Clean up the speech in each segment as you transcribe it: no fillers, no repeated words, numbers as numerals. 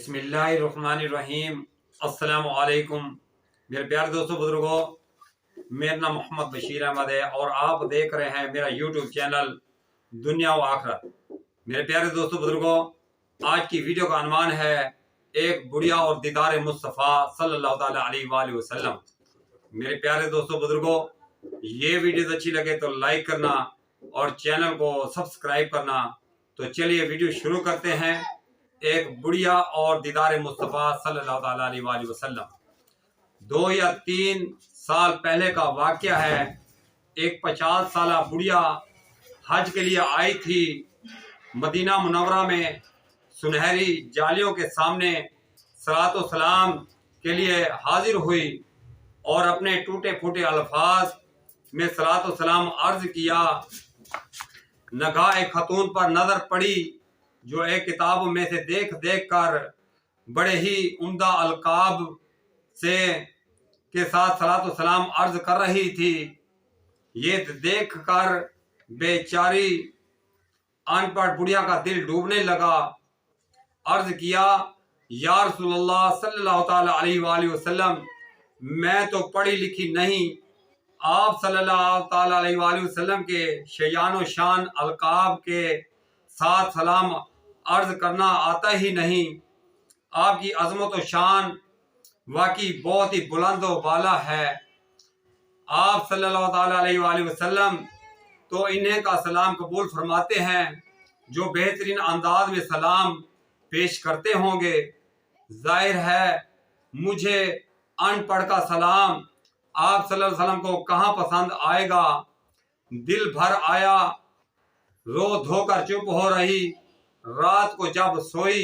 बिस्मिल्लाहिर्रहमानिर्रहीम। अस्सलाम वालेकुम मेरे प्यारे दोस्तों बुजुर्गों, मेरा नाम मोहम्मद बशीर अहमद है और आप देख रहे हैं मेरा यूट्यूब चैनल दुनिया व आखिरत। मेरे प्यारे दोस्तों बुजुर्गों, आज की वीडियो का अनुमान है एक बुढ़िया और दीदार मुस्तफ़ा सल्लल्लाहु ताला अलैहि वसल्लम। मेरे प्यारे दोस्तों बुजुर्गों, ये वीडियो अच्छी लगे तो लाइक करना और चैनल को सब्सक्राइब करना। तो चलिए वीडियो शुरू करते हैं। एक बुढ़िया और दीदार मुस्तफ़ा सल्लल्लाहु ताला अलैहि वसल्लम। 2 या 3 साल पहले का वाक़या है। एक 50 साला बुढ़िया हज के लिए आई थी। मदीना मुनव्वरा में सुनहरी जालियों के सामने सलात व सलाम के लिए हाजिर हुई और अपने टूटे फूटे अल्फाज में सलात व सलाम अर्ज किया। नगाह खतून पर नजर पड़ी जो एक किताब में से देख देख कर बड़े ही उम्दा अलकाब से के साथ सलात व सलाम अर्ज कर रही थी। ये देख कर बेचारी अनपढ़ बुढ़िया का दिल डूबने लगा। अर्ज किया, या रसूलल्लाह सल्लल्लाहु ताला अलैहि वसल्लम, मैं तो पढ़ी लिखी नहीं, आप सल्लल्लाहु ताला अलैहि वसल्लम के शयान शान अलकाब के साथ सलाम अर्ज करना आता ही नहीं। आपकी अजमत व शान वाकई बहुत ही बुलंद व बाला है। आप सल्लल्लाहु ताला अलैहि वसल्लम तो इन्हें का सलाम कबूल फरमाते हैं जो बेहतरीन अंदाज में सलाम पेश करते होंगे। जाहिर है मुझे अनपढ़ का सलाम आप सल्लल्लाहु अलैहि वसल्लम को कहाँ पसंद आएगा। दिल भर आया, रो धोकर चुप हो रही। रात को जब सोई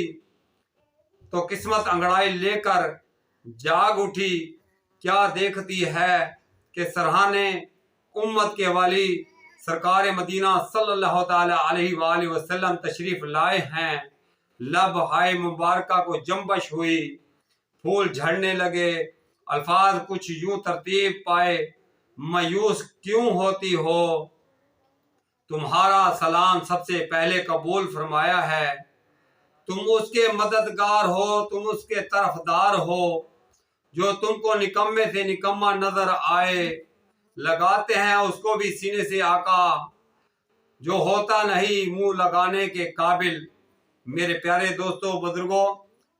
तो किस्मत अंगड़ाई लेकर जाग उठी। क्या देखती है कि सरहाने उम्मत के वाली सरकार मदीना सल्लल्लाहु ताला अलैहि वसल्लम तशरीफ लाए हैं। लब हाय मुबारका को जंबश हुई, फूल झड़ने लगे। अल्फाज कुछ यूं तरतीब पाए, मायूस क्यों होती हो, तुम्हारा सलाम सबसे पहले कबूल फरमाया है। तुम उसके मददगार हो, तुम उसके तरफदार हो जो तुमको निकम्मे से निकम्मा नजर आए। लगाते हैं उसको भी सीने से आका जो होता नहीं मुंह लगाने के काबिल। मेरे प्यारे दोस्तों बुजुर्गों,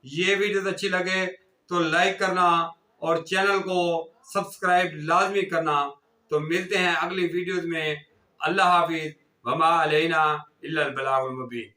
ये वीडियो अच्छी लगे तो लाइक करना और चैनल को सब्सक्राइब लाजमी करना। तो मिलते हैं अगली वीडियोस में। अल्लाह हाफिज, वमा अलैना इल्लल बलागुल मुबीन।